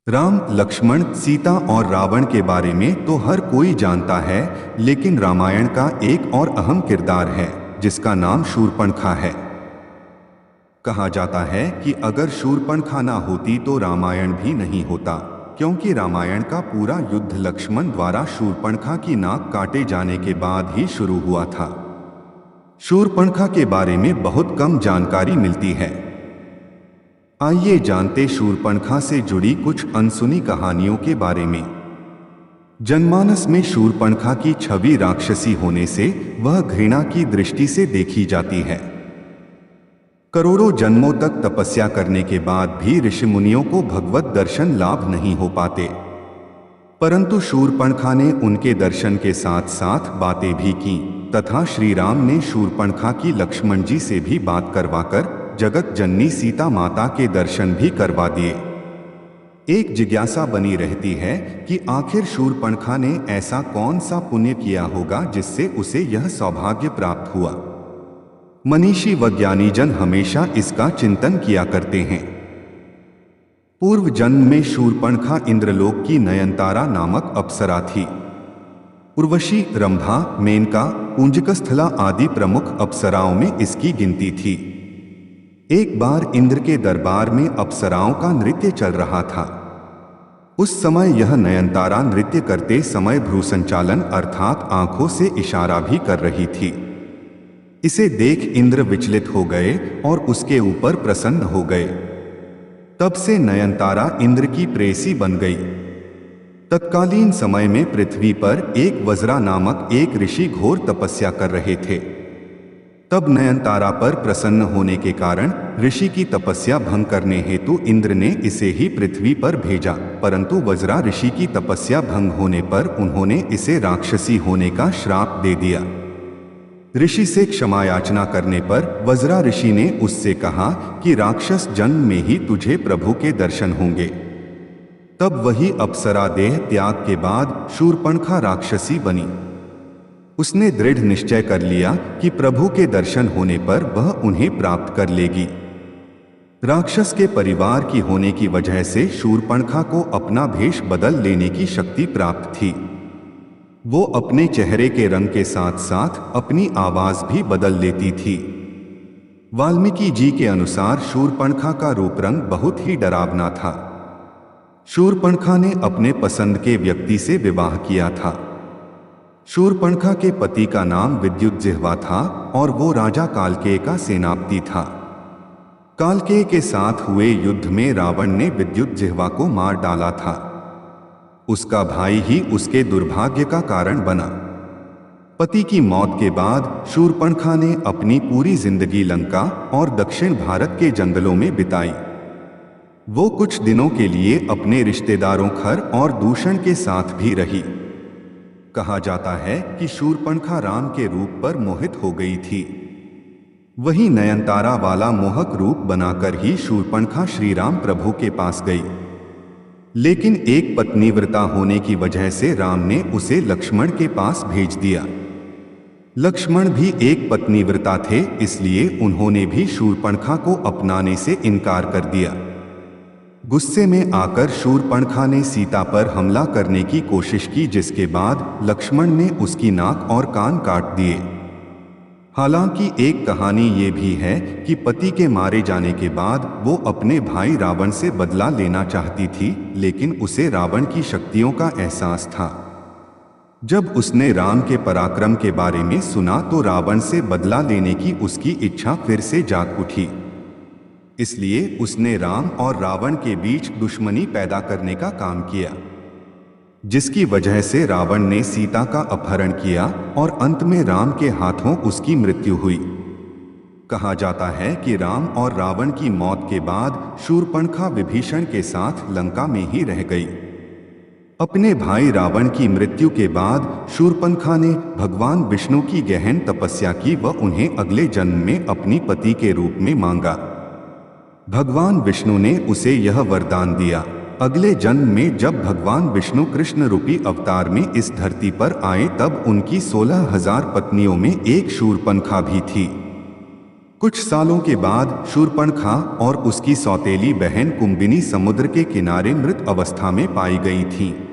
राम, लक्ष्मण, सीता और रावण के बारे में तो हर कोई जानता है, लेकिन रामायण का एक और अहम किरदार है जिसका नाम शूर्पणखा है। कहा जाता है कि अगर शूर्पणखा ना होती तो रामायण भी नहीं होता, क्योंकि रामायण का पूरा युद्ध लक्ष्मण द्वारा शूर्पणखा की नाक काटे जाने के बाद ही शुरू हुआ था। शूर्पणखा के बारे में बहुत कम जानकारी मिलती है। आइए जानते शूर्पणखा से जुड़ी कुछ अनसुनी कहानियों के बारे में। जनमानस में शूर्पणखा की छवि राक्षसी होने से वह घृणा की दृष्टि से देखी जाती है। करोड़ों जन्मों तक तपस्या करने के बाद भी ऋषि मुनियों को भगवत दर्शन लाभ नहीं हो पाते, परंतु शूर्पणखा ने उनके दर्शन के साथ साथ बातें भी की तथा श्री राम ने शूर्पणखा की लक्ष्मण जी से भी बात करवाकर जगत जननी सीता माता के दर्शन भी करवा दिए। एक जिज्ञासा बनी रहती है कि आखिर शूर्पणखा ने ऐसा कौन सा पुण्य किया होगा जिससे उसे यह सौभाग्य प्राप्त हुआ। मनीषी व ज्ञानी जन हमेशा इसका चिंतन किया करते हैं। पूर्व जन्म में शूर्पणखा इंद्रलोक की नयनतारा नामक अप्सरा थी। उर्वशी, रंभा, मेनका, पूंजकस्थला आदि प्रमुख अप्सराओं में इसकी गिनती थी। एक बार इंद्र के दरबार में अप्सराओं का नृत्य चल रहा था। उस समय यह नयनतारा नृत्य करते समय भ्रू संचालन अर्थात आंखों से इशारा भी कर रही थी। इसे देख इंद्र विचलित हो गए और उसके ऊपर प्रसन्न हो गए। तब से नयनतारा इंद्र की प्रेयसी बन गई। तत्कालीन समय में पृथ्वी पर एक वज्रा नामक एक ऋषि घोर तपस्या कर रहे थे। तब नयनतारा पर प्रसन्न होने के कारण ऋषि की तपस्या भंग करने हेतु इंद्र ने इसे ही पृथ्वी पर भेजा, परंतु वज्रा ऋषि की तपस्या भंग होने पर उन्होंने इसे राक्षसी होने का श्राप दे दिया। ऋषि से क्षमा याचना करने पर वज्रा ऋषि ने उससे कहा कि राक्षस जन्म में ही तुझे प्रभु के दर्शन होंगे। तब वही अप्सरा देह त्याग के बाद शूर्पणखा राक्षसी बनी। उसने दृढ़ निश्चय कर लिया कि प्रभु के दर्शन होने पर वह उन्हें प्राप्त कर लेगी। राक्षस के परिवार की होने की वजह से शूर्पणखा को अपना भेष बदल लेने की शक्ति प्राप्त थी। वो अपने चेहरे के रंग के साथ साथ अपनी आवाज भी बदल लेती थी। वाल्मीकि जी के अनुसार शूर्पणखा का रूप रंग बहुत ही डरावना था। शूर्पणखा ने अपने पसंद के व्यक्ति से विवाह किया था। शूर्पणखा के पति का नाम विद्युज्जिह्वा था और वो राजा कालकेय का सेनापति था। कालकेय के साथ हुए युद्ध में रावण ने विद्युज्जिह्वा को मार डाला था। उसका भाई ही उसके दुर्भाग्य का कारण बना। पति की मौत के बाद शूर्पणखा ने अपनी पूरी जिंदगी लंका और दक्षिण भारत के जंगलों में बिताई। वो कुछ दिनों के लिए अपने रिश्तेदारों खर और दूषण के साथ भी रही। कहा जाता है कि शूर्पणखा राम के रूप पर मोहित हो गई थी। वही नयनतारा वाला मोहक रूप बनाकर ही शूर्पणखा श्री राम प्रभु के पास गई। लेकिन एक पत्नीव्रता होने की वजह से राम ने उसे लक्ष्मण के पास भेज दिया। लक्ष्मण भी एक पत्नीव्रता थे, इसलिए उन्होंने भी शूर्पणखा को अपनाने से इनकार कर दिया। गुस्से में आकर शूर्पणखा ने सीता पर हमला करने की कोशिश की, जिसके बाद लक्ष्मण ने उसकी नाक और कान काट दिए। हालांकि एक कहानी ये भी है कि पति के मारे जाने के बाद वो अपने भाई रावण से बदला लेना चाहती थी, लेकिन उसे रावण की शक्तियों का एहसास था। जब उसने राम के पराक्रम के बारे में सुना तो रावण से बदला लेने की उसकी इच्छा फिर से जाग उठी। इसलिए उसने राम और रावण के बीच दुश्मनी पैदा करने का काम किया, जिसकी वजह से रावण ने सीता का अपहरण किया और अंत में राम के हाथों उसकी मृत्यु हुई। कहा जाता है कि राम और रावण की मौत के बाद शूर्पणखा विभीषण के साथ लंका में ही रह गई। अपने भाई रावण की मृत्यु के बाद शूर्पणखा ने भगवान विष्णु की गहन तपस्या की व उन्हें अगले जन्म में अपनी पति के रूप में मांगा। भगवान विष्णु ने उसे यह वरदान दिया, अगले जन्म में जब भगवान विष्णु कृष्ण रूपी अवतार में इस धरती पर आए तब उनकी 16,000 पत्नियों में एक शूर्पणखा भी थी। कुछ सालों के बाद शूर्पणखा और उसकी सौतेली बहन कुंभिनी समुद्र के किनारे मृत अवस्था में पाई गई थीं।